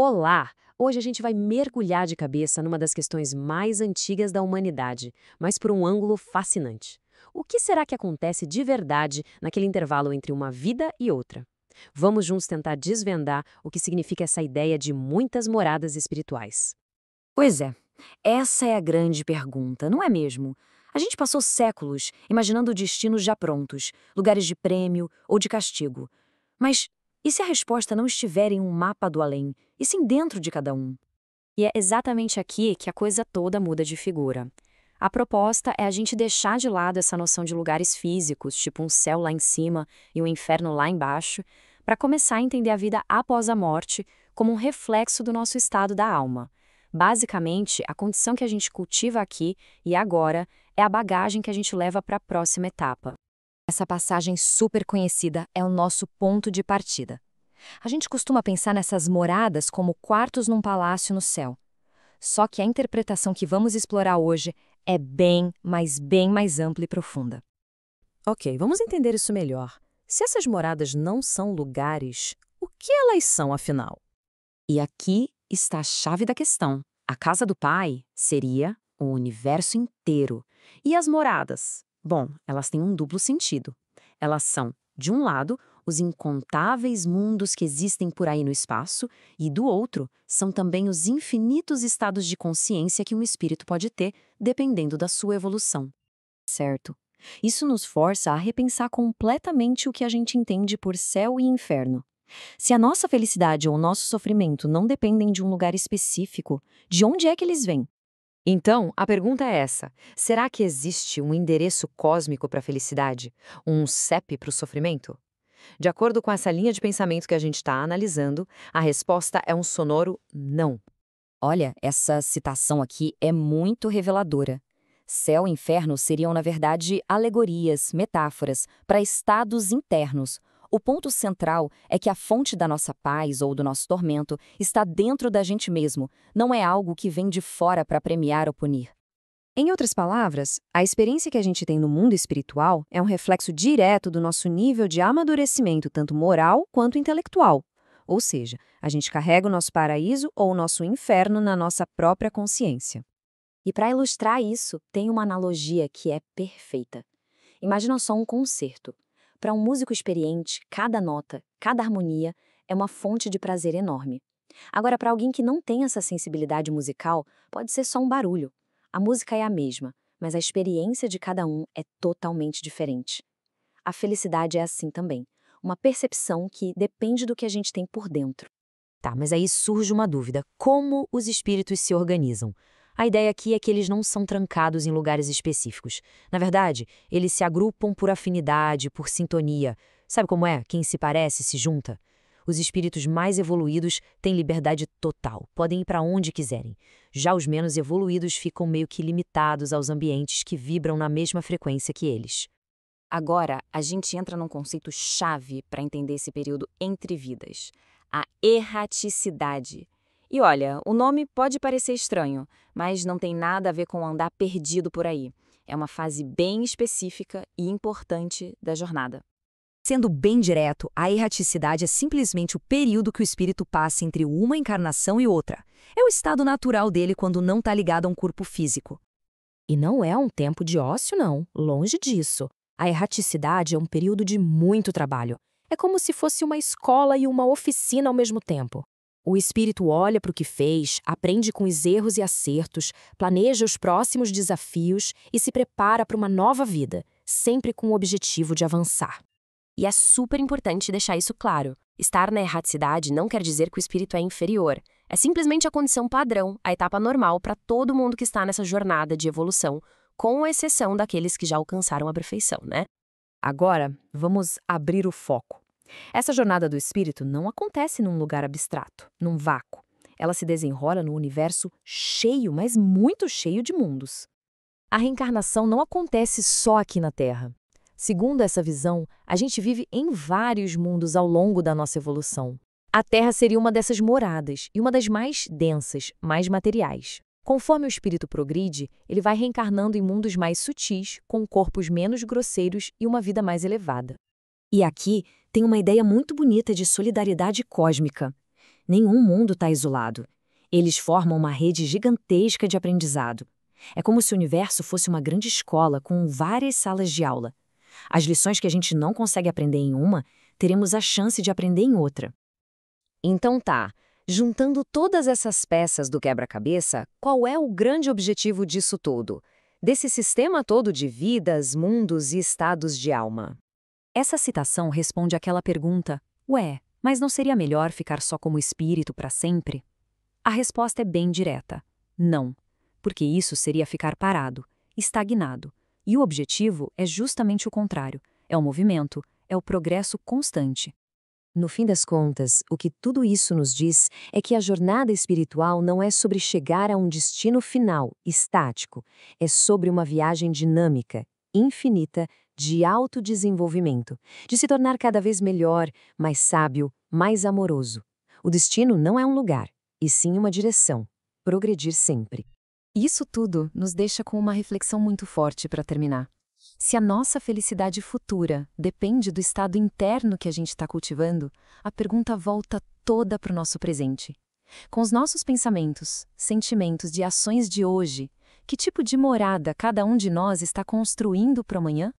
Olá! Hoje a gente vai mergulhar de cabeça numa das questões mais antigas da humanidade, mas por um ângulo fascinante. O que será que acontece de verdade naquele intervalo entre uma vida e outra? Vamos juntos tentar desvendar o que significa essa ideia de muitas moradas espirituais. Pois é, essa é a grande pergunta, não é mesmo? A gente passou séculos imaginando destinos já prontos, lugares de prêmio ou de castigo. Mas e se a resposta não estiver em um mapa do além, e sim dentro de cada um? E é exatamente aqui que a coisa toda muda de figura. A proposta é a gente deixar de lado essa noção de lugares físicos, tipo um céu lá em cima e um inferno lá embaixo, para começar a entender a vida após a morte como um reflexo do nosso estado da alma. Basicamente, a condição que a gente cultiva aqui e agora é a bagagem que a gente leva para a próxima etapa. Essa passagem super conhecida é o nosso ponto de partida. A gente costuma pensar nessas moradas como quartos num palácio no céu. Só que a interpretação que vamos explorar hoje é bem mais ampla e profunda. Ok, vamos entender isso melhor. Se essas moradas não são lugares, o que elas são, afinal? E aqui está a chave da questão. A casa do Pai seria o universo inteiro. E as moradas? Bom, elas têm um duplo sentido. Elas são, de um lado, os incontáveis mundos que existem por aí no espaço, e do outro, são também os infinitos estados de consciência que um espírito pode ter, dependendo da sua evolução. Certo. Isso nos força a repensar completamente o que a gente entende por céu e inferno. Se a nossa felicidade ou o nosso sofrimento não dependem de um lugar específico, de onde é que eles vêm? Então, a pergunta é essa: será que existe um endereço cósmico para a felicidade? Um CEP para o sofrimento? De acordo com essa linha de pensamento que a gente está analisando, a resposta é um sonoro não. Olha, essa citação aqui é muito reveladora. Céu e inferno seriam, na verdade, alegorias, metáforas, para estados internos. O ponto central é que a fonte da nossa paz ou do nosso tormento está dentro da gente mesmo, não é algo que vem de fora para premiar ou punir. Em outras palavras, a experiência que a gente tem no mundo espiritual é um reflexo direto do nosso nível de amadurecimento, tanto moral quanto intelectual. Ou seja, a gente carrega o nosso paraíso ou o nosso inferno na nossa própria consciência. E para ilustrar isso, tem uma analogia que é perfeita. Imagina só um concerto. Para um músico experiente, cada nota, cada harmonia é uma fonte de prazer enorme. Agora, para alguém que não tem essa sensibilidade musical, pode ser só um barulho. A música é a mesma, mas a experiência de cada um é totalmente diferente. A felicidade é assim também, uma percepção que depende do que a gente tem por dentro. Tá, mas aí surge uma dúvida: como os espíritos se organizam? A ideia aqui é que eles não são trancados em lugares específicos. Na verdade, eles se agrupam por afinidade, por sintonia. Sabe como é? Quem se parece se junta. Os espíritos mais evoluídos têm liberdade total, podem ir para onde quiserem. Já os menos evoluídos ficam meio que limitados aos ambientes que vibram na mesma frequência que eles. Agora, a gente entra num conceito chave para entender esse período entre vidas: a erraticidade. E olha, o nome pode parecer estranho, mas não tem nada a ver com andar perdido por aí. É uma fase bem específica e importante da jornada. Sendo bem direto, a erraticidade é simplesmente o período que o espírito passa entre uma encarnação e outra. É o estado natural dele quando não está ligado a um corpo físico. E não é um tempo de ócio, não. Longe disso. A erraticidade é um período de muito trabalho. É como se fosse uma escola e uma oficina ao mesmo tempo. O espírito olha para o que fez, aprende com os erros e acertos, planeja os próximos desafios e se prepara para uma nova vida, sempre com o objetivo de avançar. E é super importante deixar isso claro. Estar na erraticidade não quer dizer que o espírito é inferior. É simplesmente a condição padrão, a etapa normal para todo mundo que está nessa jornada de evolução, com exceção daqueles que já alcançaram a perfeição, né? Agora, vamos abrir o foco. Essa jornada do espírito não acontece num lugar abstrato, num vácuo. Ela se desenrola no universo cheio, mas muito cheio de mundos. A reencarnação não acontece só aqui na Terra. Segundo essa visão, a gente vive em vários mundos ao longo da nossa evolução. A Terra seria uma dessas moradas e uma das mais densas, mais materiais. Conforme o espírito progride, ele vai reencarnando em mundos mais sutis, com corpos menos grosseiros e uma vida mais elevada. E aqui tem uma ideia muito bonita de solidariedade cósmica. Nenhum mundo está isolado. Eles formam uma rede gigantesca de aprendizado. É como se o universo fosse uma grande escola com várias salas de aula. As lições que a gente não consegue aprender em uma, teremos a chance de aprender em outra. Então tá, juntando todas essas peças do quebra-cabeça, qual é o grande objetivo disso tudo? Desse sistema todo de vidas, mundos e estados de alma? Essa citação responde àquela pergunta: ué, mas não seria melhor ficar só como espírito para sempre? A resposta é bem direta: não, porque isso seria ficar parado, estagnado. E o objetivo é justamente o contrário: é o movimento, é o progresso constante. No fim das contas, o que tudo isso nos diz é que a jornada espiritual não é sobre chegar a um destino final, estático, é sobre uma viagem dinâmica, infinita, de autodesenvolvimento, de se tornar cada vez melhor, mais sábio, mais amoroso. O destino não é um lugar, e sim uma direção: progredir sempre. Isso tudo nos deixa com uma reflexão muito forte para terminar. Se a nossa felicidade futura depende do estado interno que a gente está cultivando, a pergunta volta toda para o nosso presente. Com os nossos pensamentos, sentimentos e ações de hoje, que tipo de morada cada um de nós está construindo para o amanhã?